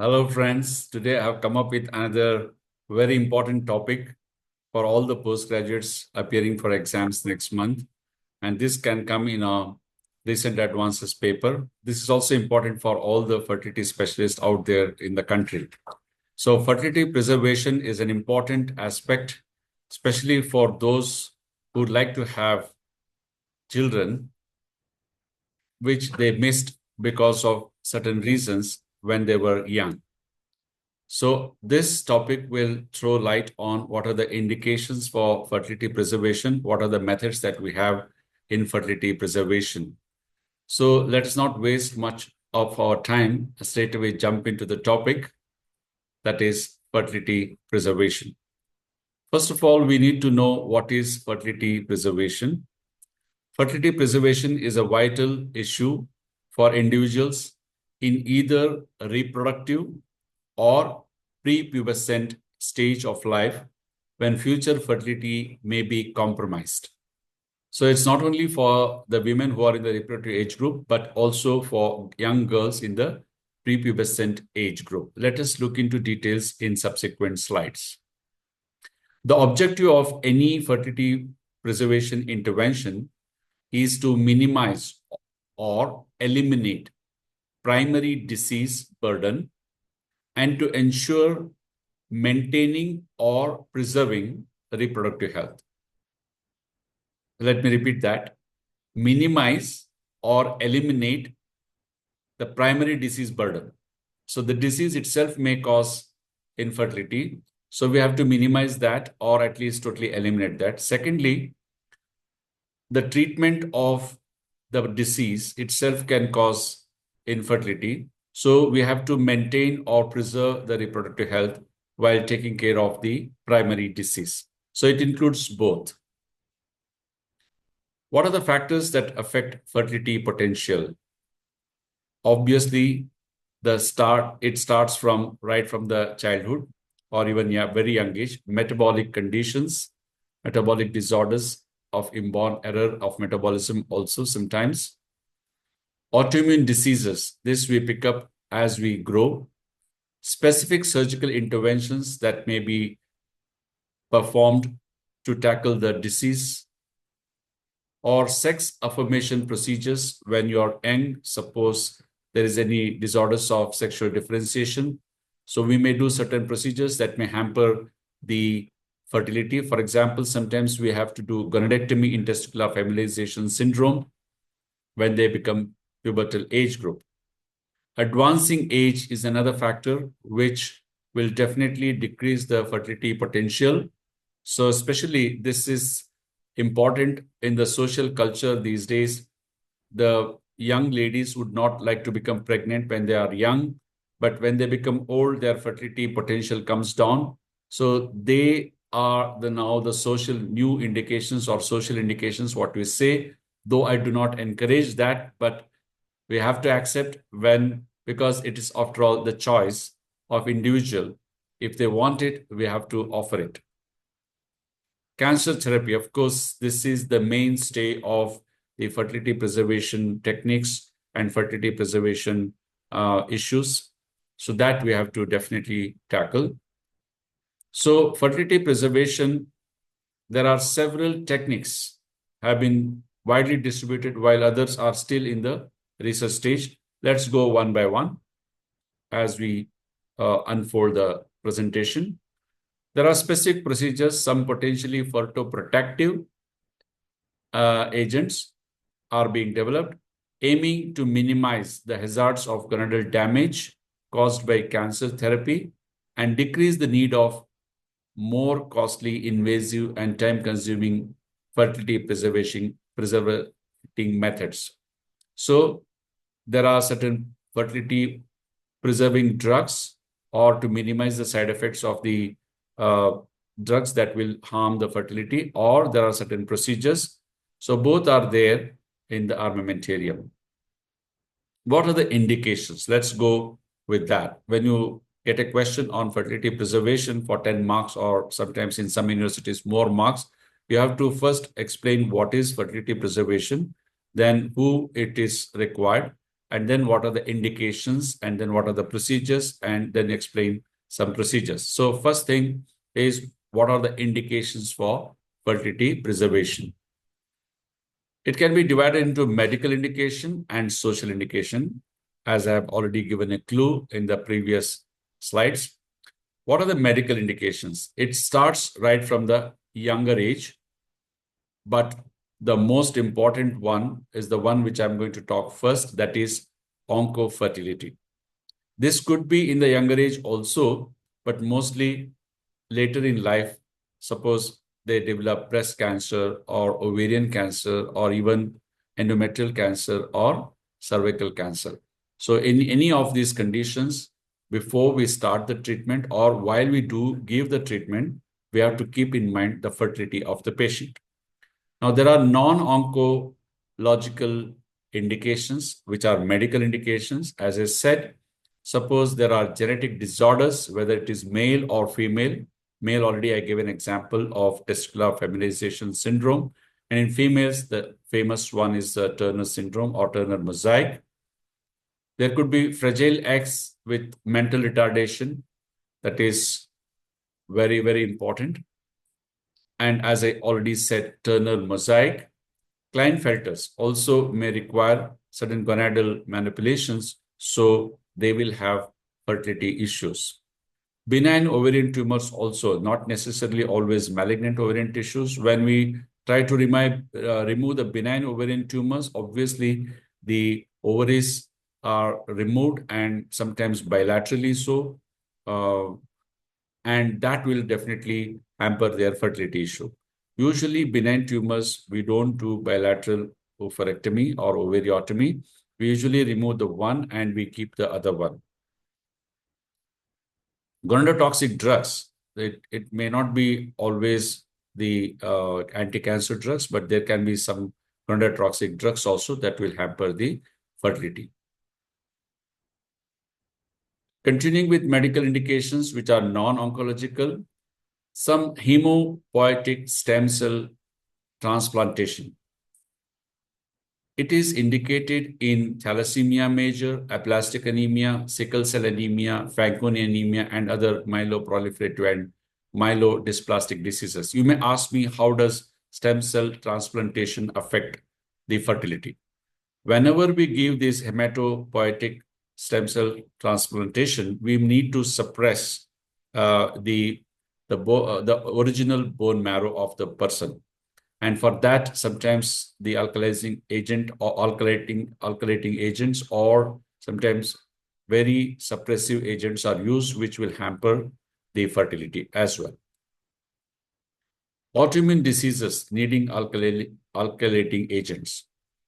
Hello, friends. Today I have come up with another very important topic for all the postgraduates appearing for exams next month. And this can come in a recent advances paper. This is also important for all the fertility specialists out there in the country. So, fertility preservation is an important aspect, especially for those who would like to have children, which they missed because of certain reasons when they were young. So this topic will throw light on what are the indications for fertility preservation, what are the methods that we have in fertility preservation. So let's not waste much of our time, straight away jump into the topic, that is fertility preservation. First of all, we need to know what is fertility preservation. Fertility preservation is a vital issue for individuals in either reproductive or prepubescent stage of life when future fertility may be compromised. So it's not only for the women who are in the reproductive age group, but also for young girls in the prepubescent age group. Let us look into details in subsequent slides. The objective of any fertility preservation intervention is to minimize or eliminate primary disease burden and to ensure maintaining or preserving reproductive health. Let me repeat that. Minimize or eliminate the primary disease burden. So the disease itself may cause infertility. So we have to minimize that or at least totally eliminate that. Secondly, the treatment of the disease itself can cause infertility. So we have to maintain or preserve the reproductive health while taking care of the primary disease. So it includes both. What are the factors that affect fertility potential? Obviously, it starts from right from the childhood or even very young age. Metabolic conditions, metabolic disorders of inborn error of metabolism also sometimes. Autoimmune diseases, this we pick up as we grow. Specific surgical interventions that may be performed to tackle the disease, or sex affirmation procedures when you're young, suppose there is any disorders of sexual differentiation. So we may do certain procedures that may hamper the fertility. For example, sometimes we have to do gonadectomy in testicular feminization syndrome when they become pubertal age group. Advancing age is another factor which will definitely decrease the fertility potential. So especially this is important in the social culture these days. The young ladies would not like to become pregnant when they are young, but when they become old, their fertility potential comes down. So they are now the social new indications or social indications, what we say, though I do not encourage that, but we have to accept because it is after all the choice of individual. If they want it, we have to offer it. Cancer therapy, of course, this is the mainstay of the fertility preservation techniques and fertility preservation issues. So that we have to definitely tackle. So fertility preservation, there are several techniques have been widely distributed while others are still in the research stage. Let's go one by one as we unfold the presentation. There are specific procedures, some potentially fertoprotective agents are being developed, aiming to minimize the hazards of gonadal damage caused by cancer therapy and decrease the need of more costly, invasive, and time-consuming fertility preserving methods. So there are certain fertility preserving drugs or to minimize the side effects of the drugs that will harm the fertility, or there are certain procedures. So both are there in the armamentarium. What are the indications? Let's go with that. When you get a question on fertility preservation for 10 marks, or sometimes in some universities more marks, you have to first explain what is fertility preservation, then who it is required, and then what are the indications, and then what are the procedures, and then explain some procedures. So first thing is, what are the indications for fertility preservation? It can be divided into medical indication and social indication, as I have already given a clue in the previous slides. What are the medical indications? It starts right from the younger age, but the most important one is the one which I'm going to talk first, that is onco-fertility. This could be in the younger age also, but mostly later in life. Suppose they develop breast cancer or ovarian cancer or even endometrial cancer or cervical cancer. So in any of these conditions, before we start the treatment or while we do give the treatment, we have to keep in mind the fertility of the patient. Now, there are non-oncological indications, which are medical indications. As I said, suppose there are genetic disorders, whether it is male or female. Male, already I gave an example of testicular feminization syndrome. And in females, the famous one is Turner syndrome or Turner mosaic. There could be fragile X with mental retardation. That is very, very important. And as I already said, Turner mosaic. Klinefelters also may require certain gonadal manipulations, so they will have fertility issues. Benign ovarian tumors also, not necessarily always malignant ovarian tissues. When we try to remove the benign ovarian tumors, obviously the ovaries are removed and sometimes bilaterally so, and that will definitely hamper their fertility issue. Usually, benign tumors, we don't do bilateral oophorectomy or ovariotomy. We usually remove the one and we keep the other one. Gonadotoxic drugs, it may not be always the anti-cancer drugs, but there can be some gonadotoxic drugs also that will hamper the fertility. Continuing with medical indications which are non-oncological, some hemopoietic stem cell transplantation. It is indicated in thalassemia major, aplastic anemia, sickle cell anemia, Fanconi anemia, and other myeloproliferative and myelodysplastic diseases. You may ask me, how does stem cell transplantation affect the fertility? Whenever we give this hematopoietic stem cell transplantation, we need to suppress the original bone marrow of the person. And for that, sometimes the alkalizing agent or alkylating agents or sometimes very suppressive agents are used, which will hamper the fertility as well. Autoimmune diseases needing alkylating agents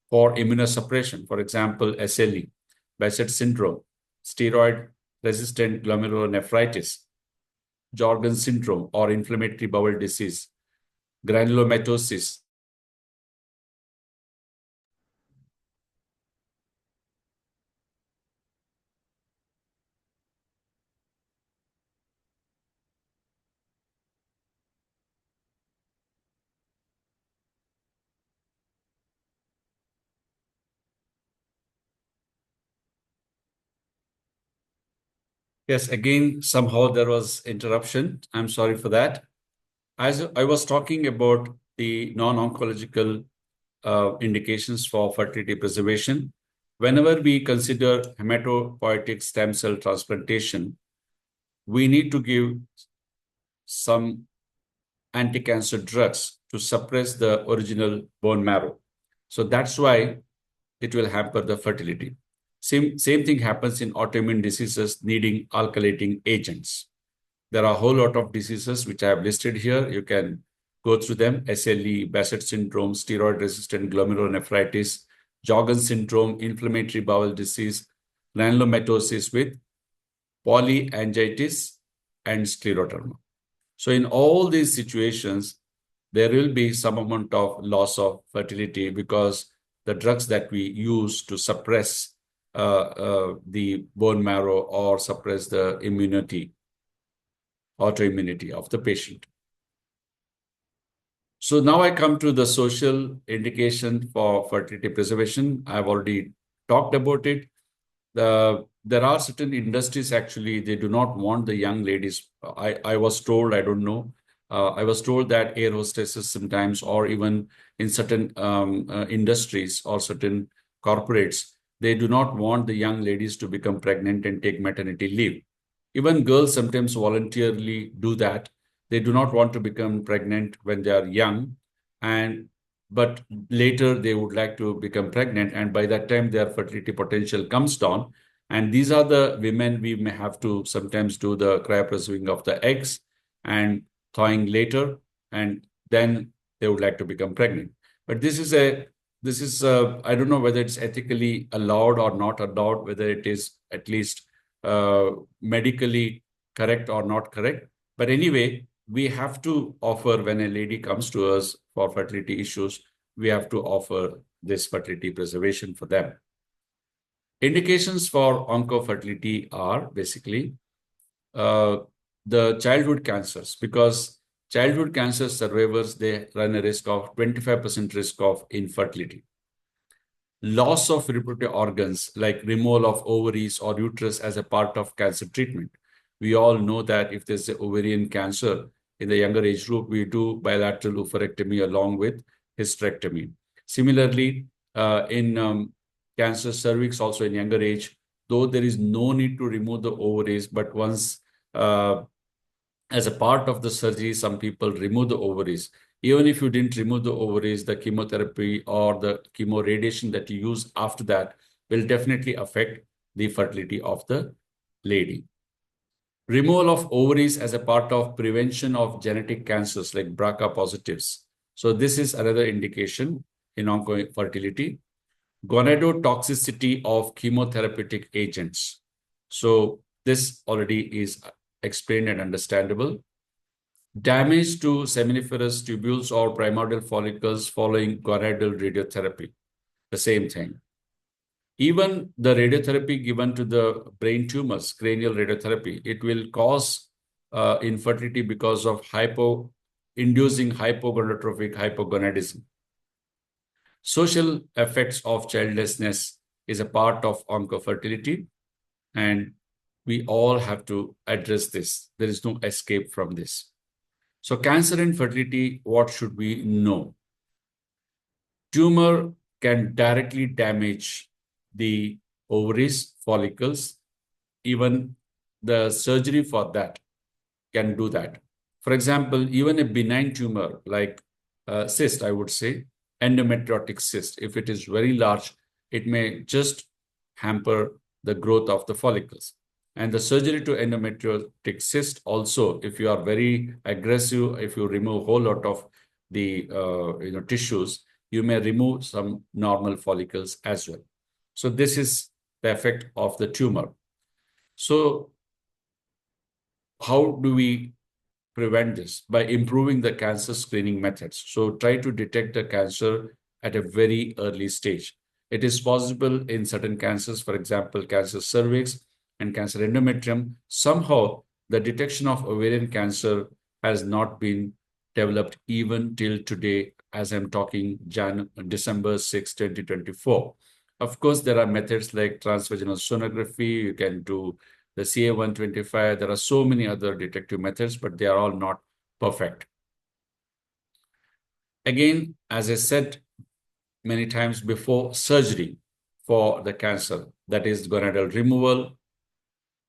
for immunosuppression, for example, SLE, Behçet syndrome, steroid-resistant glomerulonephritis, Jordan syndrome or inflammatory bowel disease, granulomatosis. Yes, again, somehow there was interruption. I'm sorry for that. As I was talking about the non-oncological indications for fertility preservation, whenever we consider hematopoietic stem cell transplantation, we need to give some anti-cancer drugs to suppress the original bone marrow. So that's why it will hamper the fertility. Same thing happens in autoimmune diseases needing alkylating agents. There are a whole lot of diseases which I have listed here. You can go through them: SLE, Behçet syndrome, steroid-resistant glomerulonephritis, Jordan syndrome, inflammatory bowel disease, granulomatosis with polyangiitis, and scleroderma. So in all these situations, there will be some amount of loss of fertility because the drugs that we use to suppress the bone marrow or suppress the immunity, autoimmunity of the patient. So now I come to the social indication for fertility preservation. I've already talked about it. there are certain industries actually, they do not want the young ladies. I was told, I don't know, I was told that air hostesses sometimes, or even in certain industries or certain corporates, they do not want the young ladies to become pregnant and take maternity leave. Even girls sometimes voluntarily do that. They do not want to become pregnant when they are young, and but later they would like to become pregnant, and by that time their fertility potential comes down. And these are the women we may have to sometimes do the cryopreserving of the eggs and thawing later, and then they would like to become pregnant. But I don't know whether it's ethically allowed or not allowed, whether it is at least medically correct or not correct. But anyway, we have to offer, when a lady comes to us for fertility issues, we have to offer this fertility preservation for them. Indications for onco-fertility are basically uh, the childhood cancers, because childhood cancer survivors, they run a risk of 25% risk of infertility. Loss of reproductive organs like removal of ovaries or uterus as a part of cancer treatment. We all know that if there's an ovarian cancer in the younger age group, we do bilateral oophorectomy along with hysterectomy. Similarly, in cancer cervix, also in younger age, though there is no need to remove the ovaries, but once as a part of the surgery, some people remove the ovaries. Even if you didn't remove the ovaries, the chemotherapy or the chemo radiation that you use after that will definitely affect the fertility of the lady. Removal of ovaries as a part of prevention of genetic cancers like BRCA positives. So this is another indication in ongoing fertility. Gonadotoxicity of chemotherapeutic agents. So this already is explained and understandable. Damage to seminiferous tubules or primordial follicles following gonadal radiotherapy. The same thing. Even the radiotherapy given to the brain tumors, cranial radiotherapy, it will cause infertility because of inducing hypogonadotrophic hypogonadism. Social effects of childlessness is a part of oncofertility, and we all have to address this. There is no escape from this. So cancer and fertility, what should we know? Tumor can directly damage the ovaries, follicles. Even the surgery for that can do that. For example, even a benign tumor like cyst, I would say, endometriotic cyst, if it is very large, it may just hamper the growth of the follicles. And the surgery to endometriotic cyst also, if you are very aggressive, if you remove a whole lot of the tissues, you may remove some normal follicles as well. So this is the effect of the tumor. So how do we prevent this? By improving the cancer screening methods. So try to detect the cancer at a very early stage. It is possible in certain cancers, for example, cancer cervix and cancer endometrium. Somehow, the detection of ovarian cancer has not been developed even till today, as I'm talking December 6, 2024. Of course, there are methods like transvaginal sonography. You can do the CA-125. There are so many other detective methods, but they are all not perfect. Again, as I said many times before, surgery for the cancer, that is gonadal removal,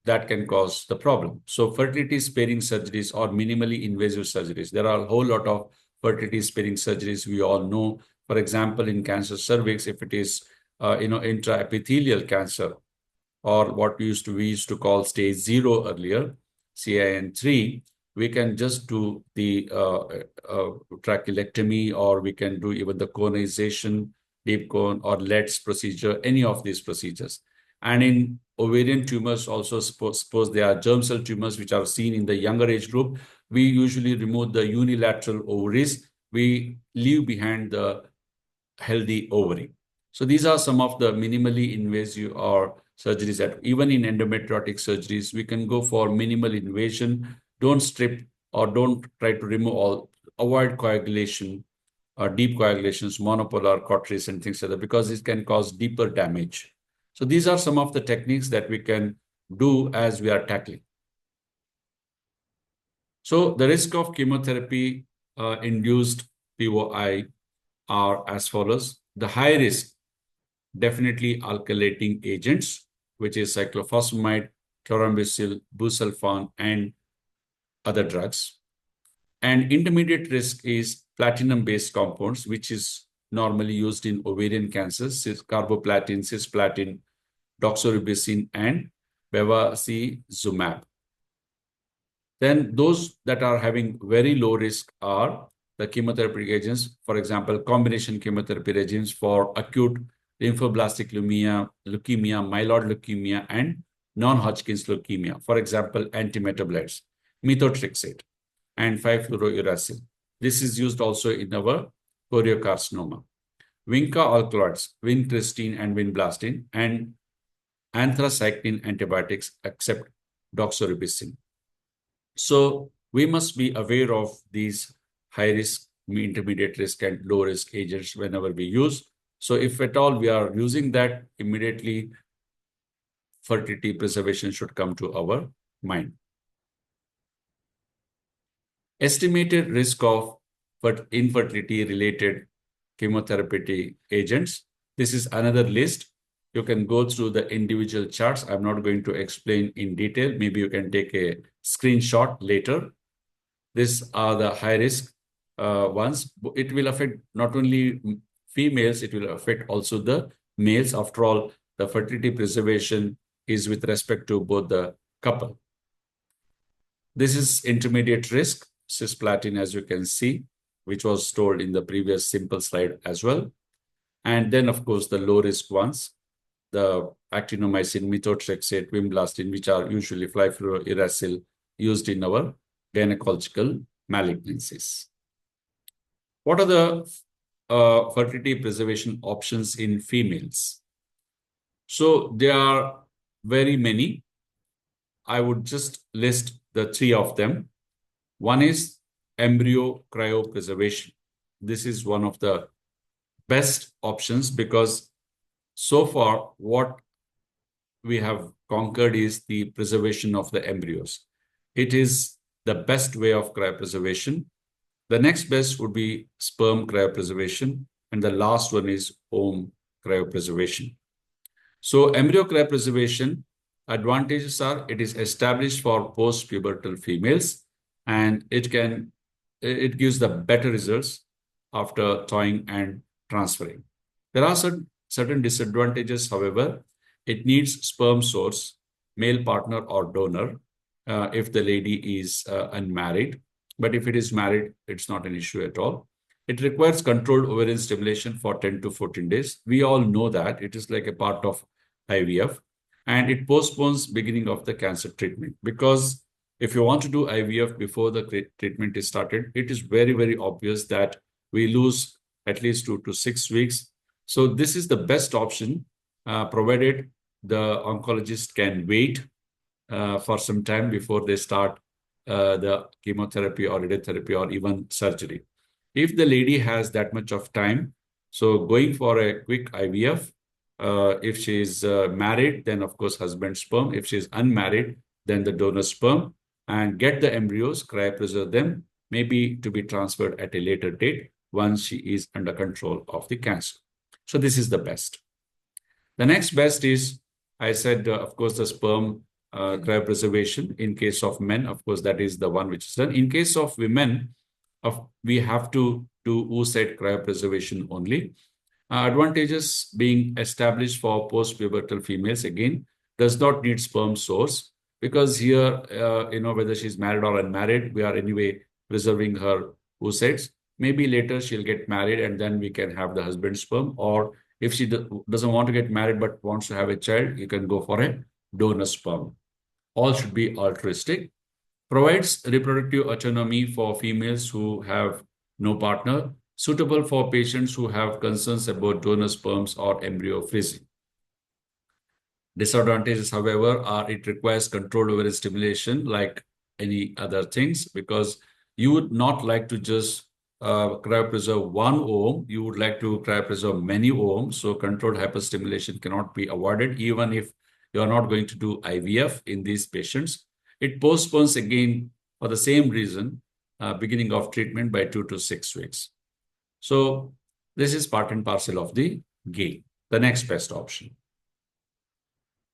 that can cause the problem. So fertility sparing surgeries or minimally invasive surgeries. There are a whole lot of fertility sparing surgeries we all know. For example, in cancer cervix, if it is intraepithelial cancer, or what we used to call stage 0 earlier, CIN3, we can just do the trachelectomy, or we can do even the conization, deep cone, or LEDS procedure, any of these procedures. And in ovarian tumors also, suppose they are germ cell tumors which are seen in the younger age group, we usually remove the unilateral ovaries. We leave behind the healthy ovary. So these are some of the minimally invasive or surgeries that even in endometriotic surgeries, we can go for minimal invasion. Don't strip or don't try to remove all, avoid coagulation or deep coagulations, monopolar cauteries and things like that, because this can cause deeper damage. So these are some of the techniques that we can do as we are tackling. So the risk of chemotherapy induced POI are as follows. The high risk, definitely alkylating agents, which is cyclophosphamide, chlorambucil, busulfan, and other drugs. And intermediate risk is platinum-based compounds, which is normally used in ovarian cancers, carboplatin, cisplatin, doxorubicin, and bevacizumab. Then those that are having very low risk are the chemotherapy agents, for example, combination chemotherapy regimes for acute lymphoblastic leukemia, myeloid leukemia, and non-Hodgkin's leukemia. For example, antimetabolites, methotrexate, and 5-fluorouracil. This is used also in our choriocarcinoma. Vinca alkaloids, vincristine and vinblastine, and anthracycline antibiotics except doxorubicin. So we must be aware of these high risk, intermediate risk, and low risk agents whenever we use. So if at all we are using that, immediately fertility preservation should come to our mind. Estimated risk of infertility related chemotherapeutic agents. This is another list. You can go through the individual charts. I'm not going to explain in detail. Maybe you can take a screenshot later. These are the high risk ones. It will affect not only females, it will affect also the males. After all, the fertility preservation is with respect to both the couple. This is intermediate risk, cisplatin, as you can see, which was told in the previous simple slide as well. And then, of course, the low risk ones, the actinomycin, methotrexate, vinblastine, which are usually 5-fluorouracil used in our gynecological malignancies. What are the fertility preservation options in females? So there are very many. I would just list the three of them. One is embryo cryopreservation. This is one of the best options because so far what we have conquered is the preservation of the embryos. It is the best way of cryopreservation. The next best would be sperm cryopreservation, and the last one is ovum cryopreservation. So embryo cryopreservation advantages are it is established for post-pubertal females, and it gives the better results after thawing and transferring. There are certain disadvantages, however. It needs sperm source, male partner or donor, if the lady is unmarried. But if it is married, it's not an issue at all. It requires controlled ovarian stimulation for 10 to 14 days. We all know that. It is like a part of IVF. And it postpones beginning of the cancer treatment. Because if you want to do IVF before the treatment is started, it is very, very obvious that we lose at least 2 to 6 weeks. So this is the best option, provided the oncologist can wait for some time before they start the chemotherapy or radiotherapy or even surgery. If the lady has that much of time, so going for a quick IVF, if she is married, then of course husband's sperm. If she is unmarried, then the donor sperm, and get the embryos, cryopreserve them, maybe to be transferred at a later date once she is under control of the cancer. So this is the best. The next best is, I said, of course, the sperm cryopreservation. In case of men, of course, that is the one which is done. In case of women, we have to do oocyte cryopreservation only. Advantages being established for post-pubertal females, again, does not need sperm source because here, whether she's married or unmarried, we are anyway preserving her oocytes. Maybe later she'll get married and then we can have the husband's sperm. Or if she doesn't want to get married but wants to have a child, you can go for a donor sperm. All should be altruistic. Provides reproductive autonomy for females who have no partner, suitable for patients who have concerns about donor sperms or embryo freezing. Disadvantages, however, are it requires controlled ovarian stimulation like any other things, because you would not like to just cryopreserve 1 ohm, you would like to cryopreserve many ohms. So controlled hyperstimulation cannot be avoided, even if you are not going to do IVF in these patients. It postpones again for the same reason, beginning of treatment by 2 to 6 weeks. So this is part and parcel of the gain, the next best option.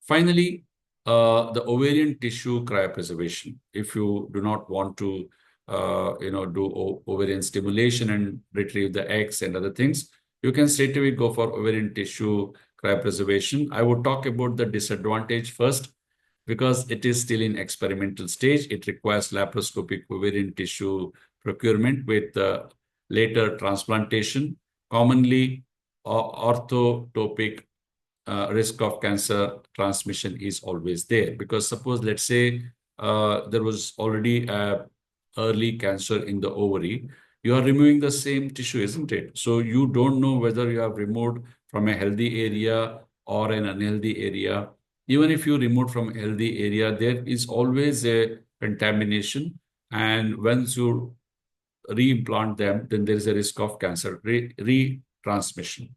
Finally, the ovarian tissue cryopreservation. If you do not want to, do ovarian stimulation and retrieve the eggs and other things, you can straight away go for ovarian tissue cryopreservation. I would talk about the disadvantage first because it is still in experimental stage. It requires laparoscopic ovarian tissue procurement with later transplantation. Commonly, orthotopic risk of cancer transmission is always there, because suppose, let's say, there was already a early cancer in the ovary, you are removing the same tissue, isn't it? So you don't know whether you have removed from a healthy area or an unhealthy area. Even if you remove from a healthy area, there is always a contamination, and once you reimplant them, then there is a risk of cancer retransmission.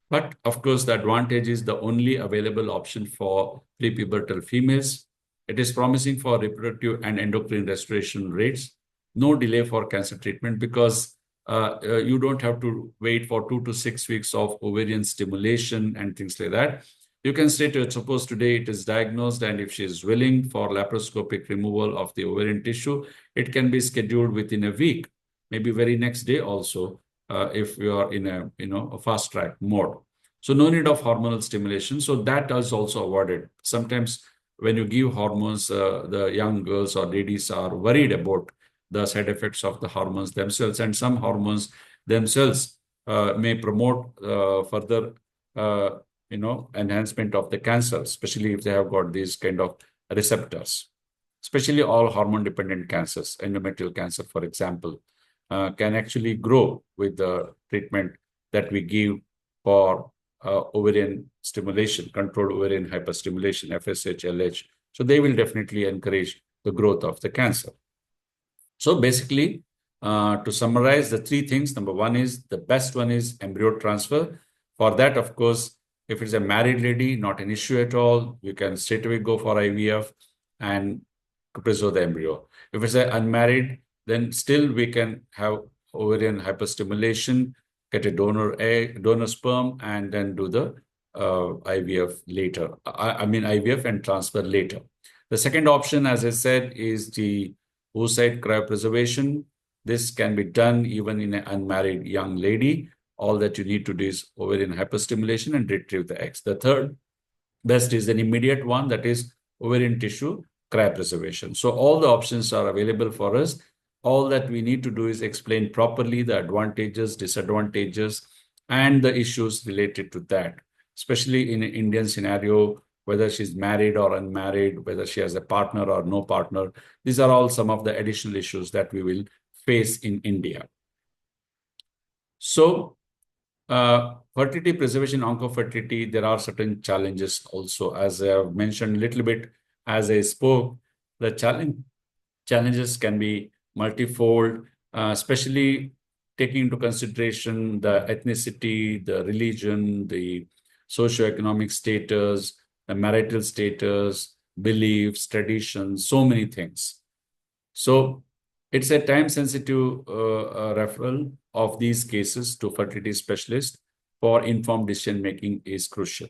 But of course, the advantage is the only available option for prepubertal females. It is promising for reproductive and endocrine restoration rates. No delay for cancer treatment, because you don't have to wait for 2 to 6 weeks of ovarian stimulation and things like that. You can say to it, suppose today it is diagnosed, and if she is willing for laparoscopic removal of the ovarian tissue, it can be scheduled within a week, maybe very next day also, if you are in a fast track mode. So no need of hormonal stimulation. So that is also avoided. Sometimes when you give hormones, the young girls or ladies are worried about the side effects of the hormones themselves, and some hormones themselves may promote further enhancement of the cancer, especially if they have got these kind of receptors. Especially all hormone dependent cancers, endometrial cancer, for example, can actually grow with the treatment that we give for ovarian stimulation, controlled ovarian hyperstimulation, FSH, LH. So they will definitely encourage the growth of the cancer. So basically, to summarize the three things, number one is, the best one is embryo transfer. For that, of course, if it's a married lady, not an issue at all. You can straight away go for IVF and preserve the embryo. If it's an unmarried, then still we can have ovarian hyperstimulation, get a donor egg, donor sperm, and then do the IVF later. I mean IVF and transfer later. The second option, as I said, is the oocyte cryopreservation. This can be done even in an unmarried young lady. All that you need to do is ovarian hyperstimulation and retrieve the eggs. The third best is an immediate one, that is ovarian tissue cryopreservation. So all the options are available for us. All that we need to do is explain properly the advantages, disadvantages, and the issues related to that, especially in an Indian scenario, whether she's married or unmarried, whether she has a partner or no partner. These are all some of the additional issues that we will face in India. So, fertility preservation, onco-fertility, there are certain challenges also. As I have mentioned a little bit as I spoke, the challenges can be multifold, especially taking into consideration the ethnicity, the religion, the socioeconomic status, the marital status, beliefs, traditions, so many things. So it's a time-sensitive referral of these cases to fertility specialists for informed decision-making is crucial.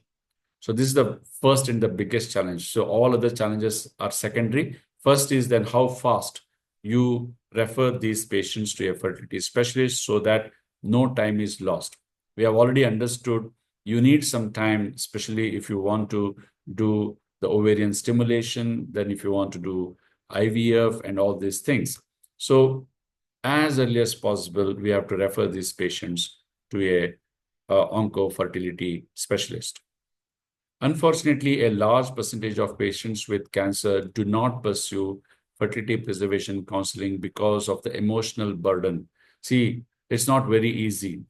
So this is the first and the biggest challenge. So all other challenges are secondary. First is then how fast you refer these patients to a fertility specialist so that no time is lost. We have already understood you need some time, especially if you want to do the ovarian stimulation, then if you want to do IVF and all these things. So as early as possible, we have to refer these patients to a onco-fertility specialist. Unfortunately, a large percentage of patients with cancer do not pursue fertility preservation counseling because of the emotional burden. See, it's not very easy.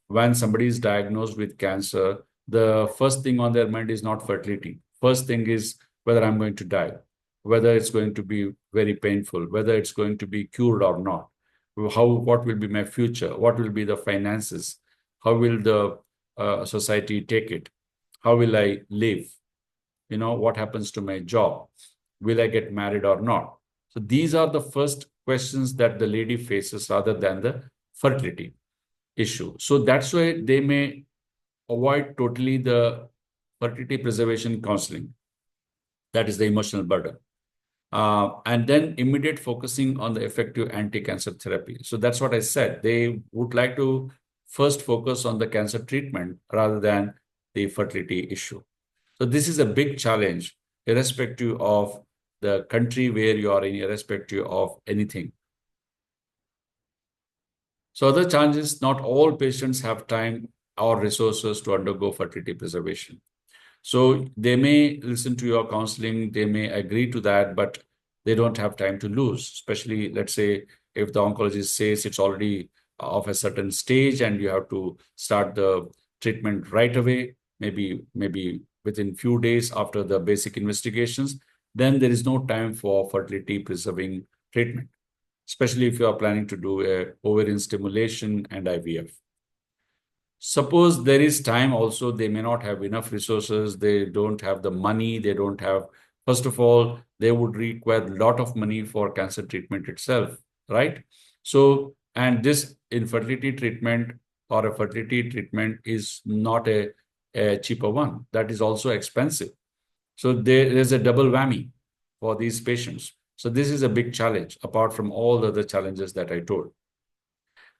When somebody is diagnosed with cancer, the first thing on their mind is not fertility. First thing is whether I'm going to die, whether it's going to be very painful, whether it's going to be cured or not. what will be my future? What will be the finances? How will the society take it? How will I live? What happens to my job? Will I get married or not? So these are the first questions that the lady faces rather than the fertility issue. So that's why they may avoid totally the fertility preservation counseling. That is the emotional burden. And then immediate focusing on the effective anti-cancer therapy. So that's what I said. They would like to first focus on the cancer treatment rather than the fertility issue. So this is a big challenge, irrespective of the country where you are in, irrespective of anything. So other challenges, not all patients have time or resources to undergo fertility preservation. So they may listen to your counseling, they may agree to that, but they don't have time to lose, especially, let's say, if the oncologist says it's already of a certain stage and you have to start the treatment right away, maybe within few days after the basic investigations, then there is no time for fertility preserving treatment, especially if you are planning to do a ovarian stimulation and IVF. Suppose there is time also, they may not have enough resources, they don't have the money, they don't have, first of all, they would require a lot of money for cancer treatment itself, right? So, and this infertility treatment or a fertility treatment is not a cheaper one. That is also expensive. So there is a double whammy for these patients. So this is a big challenge, apart from all the other challenges that I told.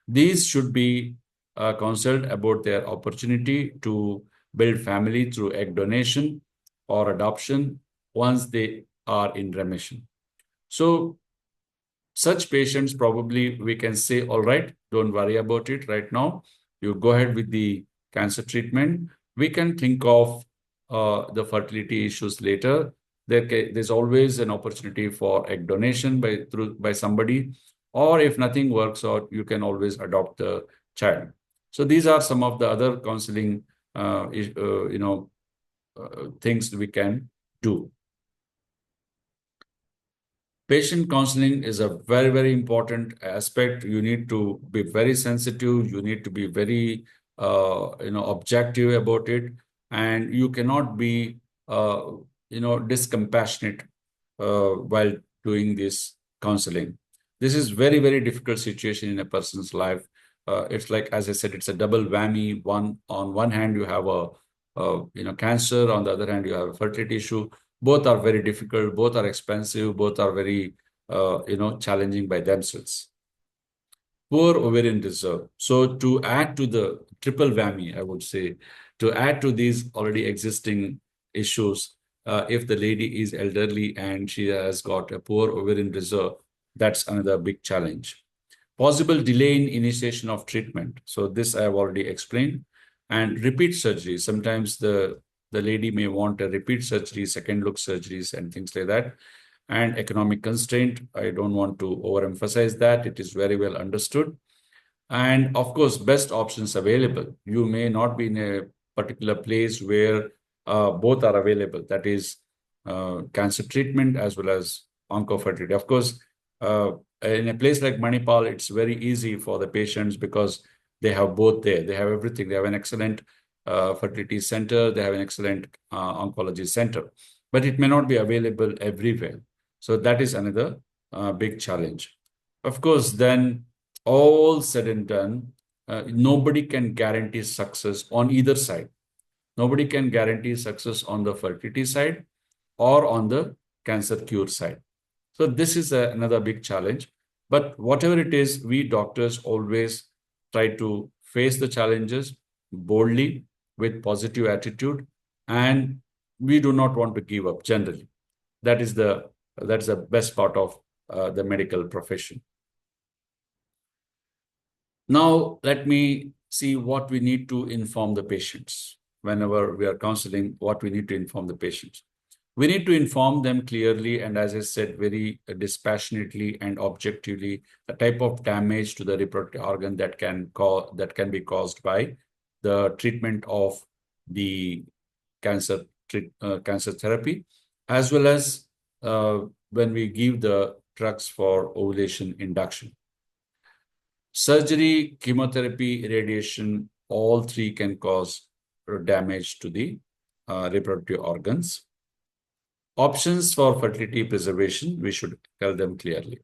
These should be counseled about their opportunity to build family through egg donation or adoption once they are in remission. So such patients, probably we can say, all right, don't worry about it right now. You go ahead with the cancer treatment. We can think of the fertility issues later. There's always an opportunity for egg donation by somebody, or if nothing works out, you can always adopt the child. So these are some of the other counseling, things we can do. Patient counseling is a very, very important aspect. You need to be very sensitive. You need to be very, objective about it, and you cannot be, discompassionate while doing this counseling. This is very, very difficult situation in a person's life. It's like, as I said, it's a double whammy. On one hand, you have cancer. On the other hand, you have a fertility issue. Both are very difficult, both are expensive, both are very, challenging by themselves. Poor ovarian reserve. So to add to the triple whammy, I would say, to add to these already existing issues, if the lady is elderly and she has got a poor ovarian reserve, that's another big challenge. Possible delay in initiation of treatment. So this I have already explained. And repeat surgery. Sometimes the lady may want a repeat surgery, second look surgeries, and things like that. And economic constraint, I don't want to overemphasize that. It is very well understood. And of course, best options available. You may not be in a particular place where both are available. That is cancer treatment as well as onco-fertility. Of course, in a place like Manipal, it's very easy for the patients because they have both there. They have everything. They have an excellent fertility center. They have an excellent oncology center. But it may not be available everywhere. So that is another big challenge. Of course, then all said and done, nobody can guarantee success on either side. Nobody can guarantee success on the fertility side or on the cancer cure side. So this is another big challenge. But whatever it is, we doctors always try to face the challenges boldly with positive attitude, and we do not want to give up generally. That's the best part of the medical profession. Now, let me see what we need to inform the patients. Whenever we are counseling, what we need to inform the patients. We need to inform them clearly and, as I said, very dispassionately and objectively, the type of damage to the reproductive organ that can be caused by the treatment of the cancer therapy, as well as when we give the drugs for ovulation induction. Surgery, chemotherapy, radiation, all three can cause damage to the reproductive organs. Options for fertility preservation, we should tell them clearly.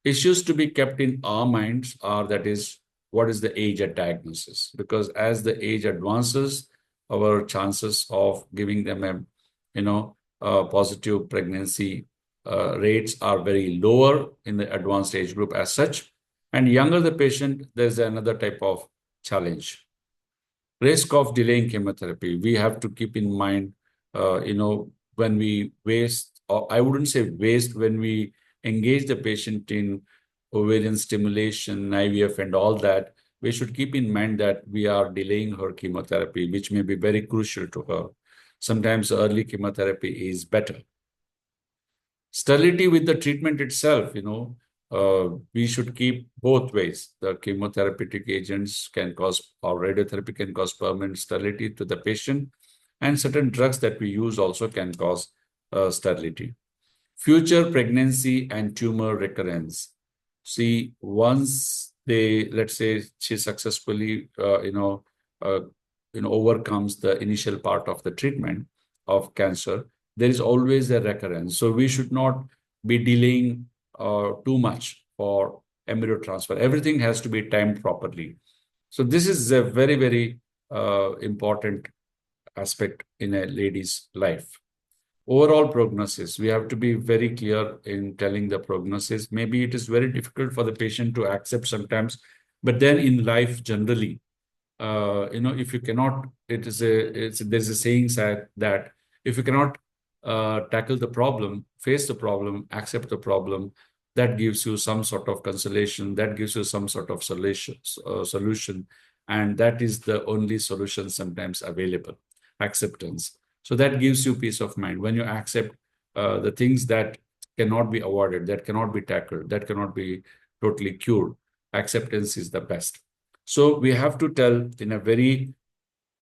Issues to be kept in our minds are, that is, what is the age at diagnosis? Because as the age advances, our chances of giving them a positive pregnancy rates are very lower in the advanced age group as such. And younger the patient, there's another type of challenge. Risk of delaying chemotherapy. We have to keep in mind, when we waste, or I wouldn't say waste, when we engage the patient in ovarian stimulation, IVF, and all that, we should keep in mind that we are delaying her chemotherapy, which may be very crucial to her. Sometimes early chemotherapy is better. Sterility with the treatment itself, we should keep both ways. The chemotherapeutic agents can cause, or radiotherapy can cause permanent sterility to the patient, and certain drugs that we use also can cause sterility. Future pregnancy and tumor recurrence. See, once let's say she successfully, overcomes the initial part of the treatment of cancer, there is always a recurrence. So we should not be delaying too much for embryo transfer. Everything has to be timed properly. So this is a very, very important aspect in a lady's life. Overall prognosis, we have to be very clear in telling the prognosis. Maybe it is very difficult for the patient to accept sometimes, but then in life generally, if you cannot, there's a saying said that if you cannot tackle the problem, face the problem, accept the problem, that gives you some sort of consolation, that gives you some sort of solution, and that is the only solution sometimes available, acceptance. So that gives you peace of mind. When you accept the things that cannot be avoided, that cannot be tackled, that cannot be totally cured, acceptance is the best. So we have to tell in a very